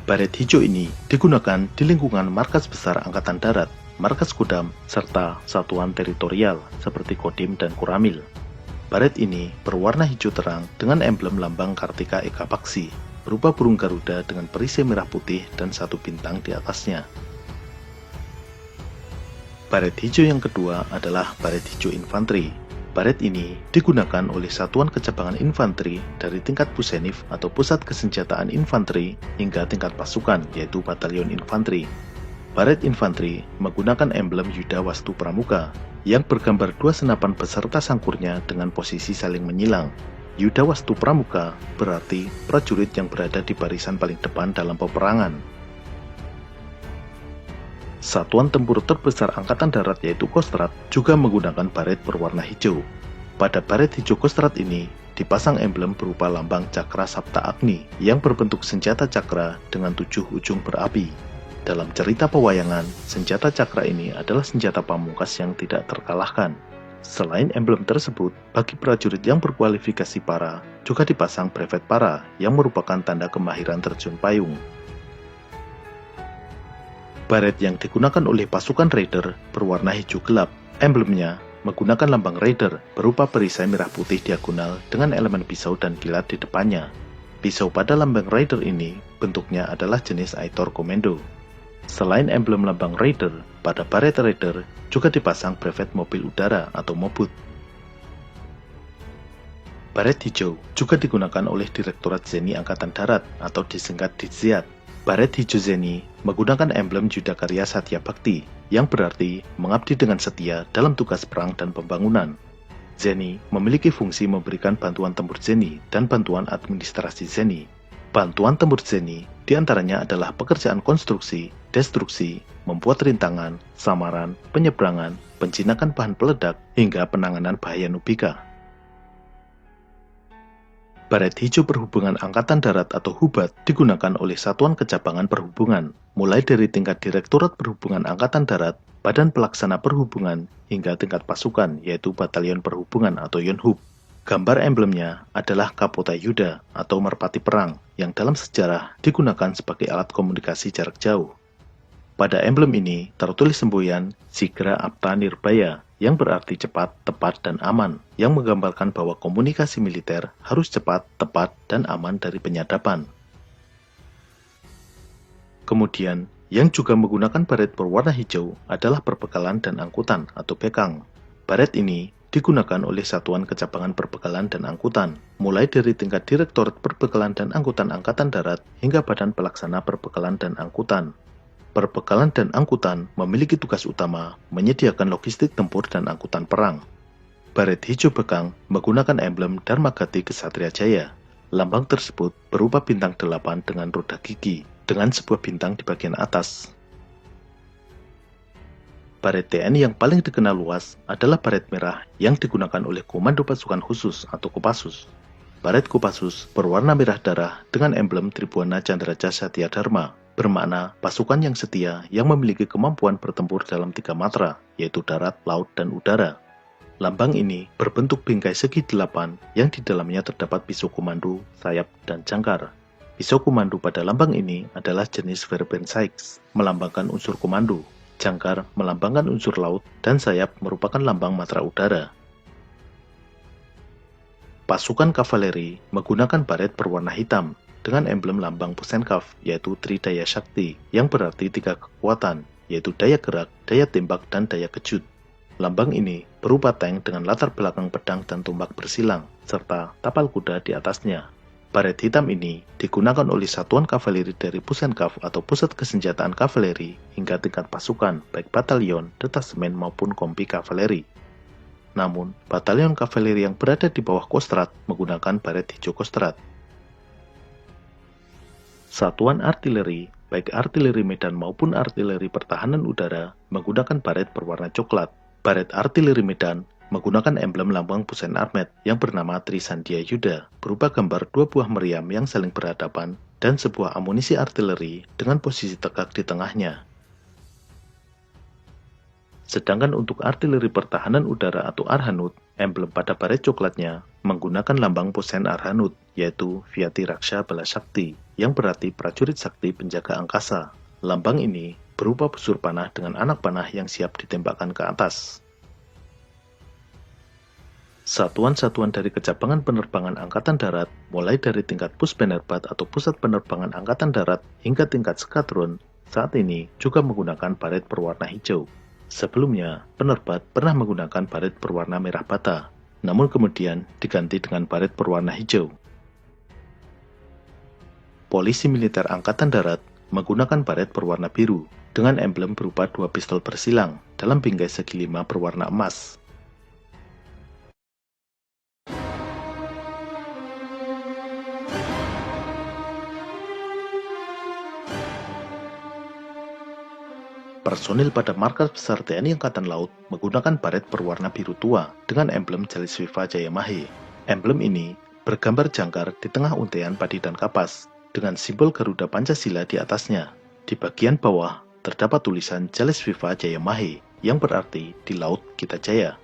Baret hijau ini digunakan di lingkungan markas besar Angkatan Darat, markas Kodam, serta satuan teritorial seperti Kodim dan Koramil. Baret ini berwarna hijau terang dengan emblem lambang Kartika Eka Paksi, berupa burung Garuda dengan perisai merah putih dan satu bintang di atasnya. Baret hijau yang kedua adalah baret hijau infanteri. Baret ini digunakan oleh satuan kecabangan infanteri dari tingkat pusenif atau pusat kesenjataan infanteri hingga tingkat pasukan, yaitu batalion infanteri. Baret infanteri menggunakan emblem Yuda Wastu Pramuka yang bergambar dua senapan beserta sangkurnya dengan posisi saling menyilang. Yuda Wastu Pramuka berarti prajurit yang berada di barisan paling depan dalam peperangan. Satuan tempur terbesar Angkatan Darat yaitu Kostrad juga menggunakan baret berwarna hijau. Pada baret hijau Kostrad ini dipasang emblem berupa lambang Cakra Sapta Agni yang berbentuk senjata cakra dengan 7 ujung berapi. Dalam cerita pewayangan, senjata cakra ini adalah senjata pamungkas yang tidak terkalahkan. Selain emblem tersebut, bagi prajurit yang berkualifikasi para, juga dipasang brevet para yang merupakan tanda kemahiran terjun payung. Baret yang digunakan oleh pasukan Raider berwarna hijau gelap. Emblemnya menggunakan lambang Raider berupa perisai merah putih diagonal dengan elemen pisau dan kilat di depannya. Pisau pada lambang Raider ini bentuknya adalah jenis Aitor Komando. Selain emblem lambang Raider, pada baret Raider juga dipasang brevet mobil udara atau Mobut. Baret hijau juga digunakan oleh Direktorat Zeni Angkatan Darat atau disingkat Diziat. Baret hijau Zeni menggunakan emblem Yudakarya Satya Bhakti yang berarti mengabdi dengan setia dalam tugas perang dan pembangunan. Zeni memiliki fungsi memberikan bantuan tempur Zeni dan bantuan administrasi Zeni. Bantuan tempur Zeni diantaranya adalah pekerjaan konstruksi, destruksi, membuat rintangan, samaran, penyeberangan, penjinakan bahan peledak, hingga penanganan bahaya nubika. Baret hijau perhubungan Angkatan Darat atau Hubat digunakan oleh Satuan Kecabangan Perhubungan, mulai dari tingkat Direktorat Perhubungan Angkatan Darat, Badan Pelaksana Perhubungan, hingga tingkat pasukan yaitu Batalion Perhubungan atau Yonhub. Gambar emblemnya adalah Kapota Yuda atau merpati perang yang dalam sejarah digunakan sebagai alat komunikasi jarak jauh. Pada emblem ini tertulis semboyan Sigra Apta Nirbaya yang berarti cepat, tepat, dan aman, yang menggambarkan bahwa komunikasi militer harus cepat, tepat, dan aman dari penyadapan. Kemudian, yang juga menggunakan baret berwarna hijau adalah perbekalan dan angkutan atau bekang. Baret ini digunakan oleh Satuan Kecabangan Perbekalan dan Angkutan, mulai dari tingkat Direktorat Perbekalan dan Angkutan Angkatan Darat hingga Badan Pelaksana Perbekalan dan Angkutan. Perbekalan dan angkutan memiliki tugas utama menyediakan logistik tempur dan angkutan perang. Baret hijau bekang menggunakan emblem Dharmagati Ksatria Jaya. Lambang tersebut berupa bintang 8 dengan roda gigi, dengan sebuah bintang di bagian atas. Baret TNI yang paling dikenal luas adalah baret merah yang digunakan oleh Komando Pasukan Khusus atau Kopassus. Baret Kopassus berwarna merah darah dengan emblem Tribuana Candraja Satya Dharma, bermakna pasukan yang setia yang memiliki kemampuan bertempur dalam 3 matra, yaitu darat, laut, dan udara. Lambang ini berbentuk bingkai segi 8 yang di dalamnya terdapat pisau komando, sayap, dan jangkar. Pisau komando pada lambang ini adalah jenis Verben Sykes, melambangkan unsur komando, jangkar melambangkan unsur laut, dan sayap merupakan lambang matra udara. Pasukan kavaleri menggunakan baret berwarna hitam dengan emblem lambang Pusenkaf yaitu Tridaya Shakti yang berarti 3 kekuatan, yaitu daya gerak, daya tembak, dan daya kejut. Lambang ini berupa tank dengan latar belakang pedang dan tombak bersilang, serta tapal kuda di atasnya. Baret hitam ini digunakan oleh satuan kavaleri dari Pusenkaf atau Pusat Kesenjataan Kavaleri hingga tingkat pasukan, baik batalion, detasemen, maupun kompi kavaleri. Namun, batalion kavaleri yang berada di bawah Kostrad menggunakan baret hijau Kostrad. Satuan artileri, baik artileri medan maupun artileri pertahanan udara, menggunakan baret berwarna coklat. Baret artileri medan menggunakan emblem lambang Pusen Armet yang bernama Trisandia Yuda, berupa gambar 2 buah meriam yang saling berhadapan dan sebuah amunisi artileri dengan posisi tegak di tengahnya. Sedangkan untuk artileri pertahanan udara atau Arhanud, emblem pada baret coklatnya menggunakan lambang Pusen Arhanud yaitu Vyati Raksha Bala Shakti, yang berarti prajurit sakti penjaga angkasa. Lambang ini berupa busur panah dengan anak panah yang siap ditembakkan ke atas. Satuan-satuan dari Kecabangan Penerbangan Angkatan Darat, mulai dari tingkat Puspenerbat atau Pusat Penerbangan Angkatan Darat hingga tingkat skadron, saat ini juga menggunakan baret berwarna hijau. Sebelumnya, penerbat pernah menggunakan baret berwarna merah bata, namun kemudian diganti dengan baret berwarna hijau. Polisi Militer Angkatan Darat menggunakan baret berwarna biru dengan emblem berupa 2 pistol bersilang dalam bingkai segi 5 berwarna emas. Personil pada Markas Besar TNI Angkatan Laut menggunakan baret berwarna biru tua dengan emblem Jalisviva Jayamahe. Emblem ini bergambar jangkar di tengah untaian padi dan kapas, dengan simbol Garuda Pancasila di atasnya. Di bagian bawah terdapat tulisan Jalisviva Jayamahe, yang berarti di laut kita jaya.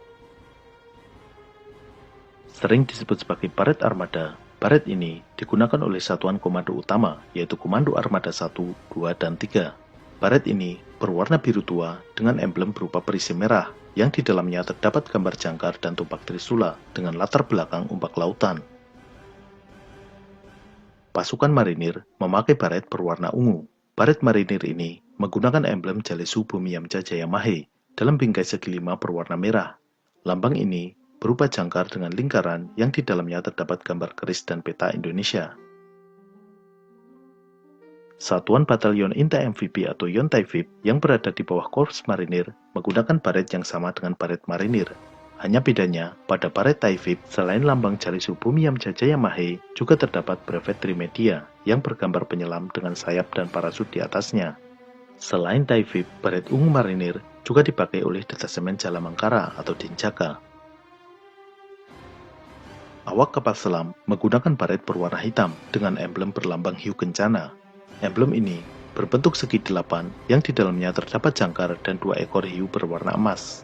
Sering disebut sebagai baret armada, baret ini digunakan oleh satuan komando utama, yaitu Komando Armada 1, 2, dan 3. Baret ini berwarna biru tua dengan emblem berupa perisi merah, yang di dalamnya terdapat gambar jangkar dan tumpak trisula dengan latar belakang ombak lautan. Pasukan marinir memakai baret berwarna ungu. Baret marinir ini menggunakan emblem Jalesu Bhumiyamja Jayamahe dalam bingkai segi 5 berwarna merah. Lambang ini berupa jangkar dengan lingkaran yang di dalamnya terdapat gambar keris dan peta Indonesia. Satuan Batalion Inta Amfibi atau Yontaifib yang berada di bawah Korps Marinir menggunakan baret yang sama dengan baret marinir. Hanya bedanya, pada baret Taifib, selain lambang Jalesu Bhumiyamja Jayamahe, juga terdapat brevet Trimedia yang bergambar penyelam dengan sayap dan parasut di atasnya. Selain Taifib, baret ungu marinir juga dipakai oleh Detasemen Jalamangkara atau Denjaka. Awak kapal selam menggunakan baret berwarna hitam dengan emblem berlambang hiu kencana. Emblem ini berbentuk segi 8 yang di dalamnya terdapat jangkar dan 2 ekor hiu berwarna emas.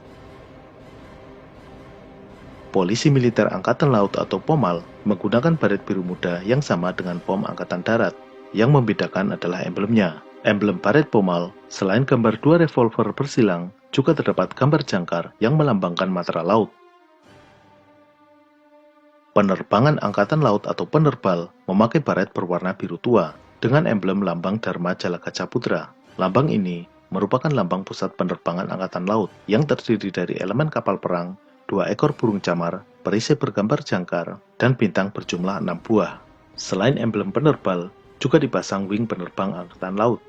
Polisi Militer Angkatan Laut atau POMAL menggunakan baret biru muda yang sama dengan POM Angkatan Darat. Yang membedakan adalah emblemnya. Emblem baret POMAL, selain gambar 2 revolver bersilang, juga terdapat gambar jangkar yang melambangkan matra laut. Penerbangan Angkatan Laut atau penerbal memakai baret berwarna biru tua dengan emblem lambang Dharma Jala Gajah Putra. Lambang ini merupakan lambang pusat penerbangan Angkatan Laut yang terdiri dari elemen kapal perang, 2 ekor burung camar, perisai bergambar jangkar, dan bintang berjumlah 6 buah. Selain emblem penerbal, juga dipasang wing penerbang Angkatan Laut.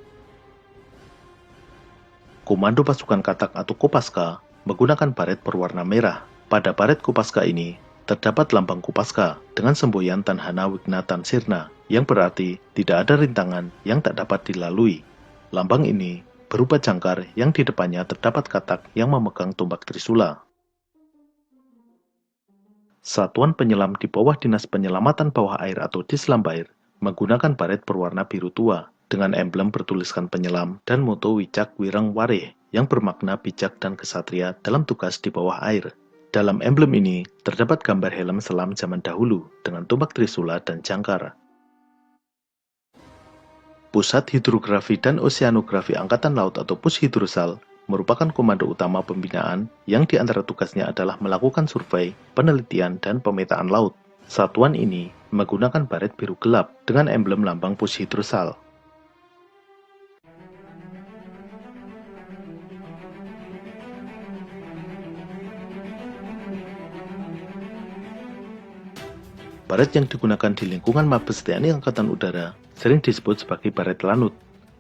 Komando Pasukan Katak atau Kopaska menggunakan baret berwarna merah. Pada baret Kopaska ini terdapat lambang Kopaska dengan semboyan Tanhana Wigna Tansirna, yang berarti tidak ada rintangan yang tak dapat dilalui. Lambang ini berupa jangkar yang di depannya terdapat katak yang memegang tombak trisula. Satuan penyelam di bawah Dinas Penyelamatan Bawah Air atau Dislambair menggunakan baret berwarna biru tua dengan emblem bertuliskan penyelam dan moto Wicak Wireng Wareh yang bermakna bijak dan kesatria dalam tugas di bawah air. Dalam emblem ini terdapat gambar helm selam zaman dahulu dengan tombak trisula dan jangkar. Pusat Hidrografi dan Oseanografi Angkatan Laut atau Pushidrosal merupakan komando utama pembinaan yang di antara tugasnya adalah melakukan survei, penelitian, dan pemetaan laut. Satuan ini menggunakan baret biru gelap dengan emblem lambang Pushidrosal. Baret yang digunakan di lingkungan Mabes TNI Angkatan Udara sering disebut sebagai baret lanut.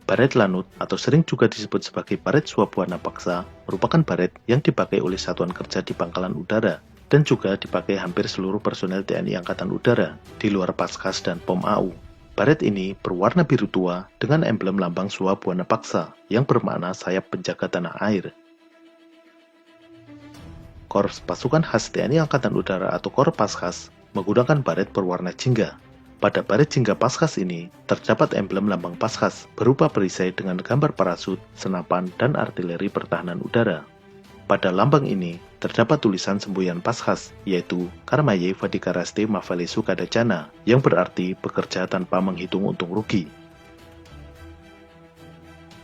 Baret lanut atau sering juga disebut sebagai baret Swabwana Paksa merupakan baret yang dipakai oleh satuan kerja di pangkalan udara dan juga dipakai hampir seluruh personel TNI Angkatan Udara di luar Paskas dan POM AU. Baret ini berwarna biru tua dengan emblem lambang Swabwana Paksa yang bermakna sayap penjaga tanah air. Korps Pasukan Khas TNI Angkatan Udara atau Korpaskhas menggunakan baret berwarna jingga. Pada baret jingga Paskhas ini terdapat emblem lambang Paskhas berupa perisai dengan gambar parasut, senapan, dan artileri pertahanan udara. Pada lambang ini terdapat tulisan semboyan pas khas, yaitu Karmaye Vadikaraste Mavalesu Kadacana, yang berarti bekerja tanpa menghitung untung rugi.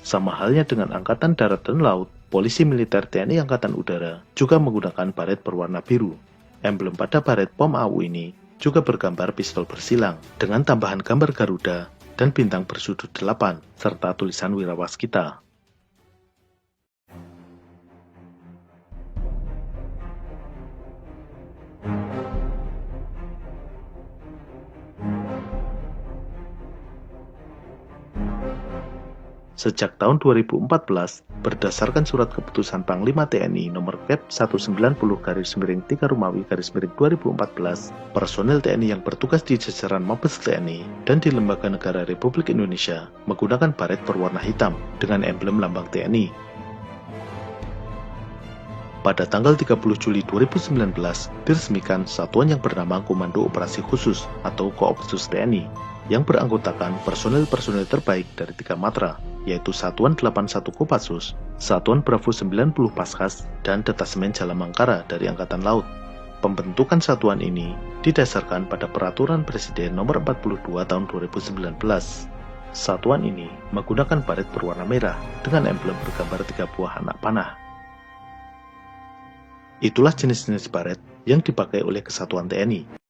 Sama halnya dengan Angkatan Darat dan Laut, polisi militer TNI Angkatan Udara juga menggunakan baret berwarna biru. Emblem pada baret POM AU ini juga bergambar pistol bersilang, dengan tambahan gambar Garuda dan bintang bersudut 8, serta tulisan Wirawaskita. Sejak tahun 2014, berdasarkan surat keputusan Panglima TNI nomor Kep 190-3 Romawi-2014, personel TNI yang bertugas di jajaran Mabes TNI dan di lembaga negara Republik Indonesia menggunakan baret berwarna hitam dengan emblem lambang TNI. Pada tanggal 30 Juli 2019, diresmikan satuan yang bernama Komando Operasi Khusus atau Koopsus TNI, yang beranggotakan personel-personel terbaik dari 3 matra, yaitu Satuan 81 Kopassus, Satuan Bravo 90 Paskas, dan Detasemen Jalamangkara dari Angkatan Laut. Pembentukan satuan ini didasarkan pada Peraturan Presiden Nomor 42 Tahun 2019. Satuan ini menggunakan baret berwarna merah dengan emblem bergambar 3 buah anak panah. Itulah jenis-jenis baret yang dipakai oleh kesatuan TNI.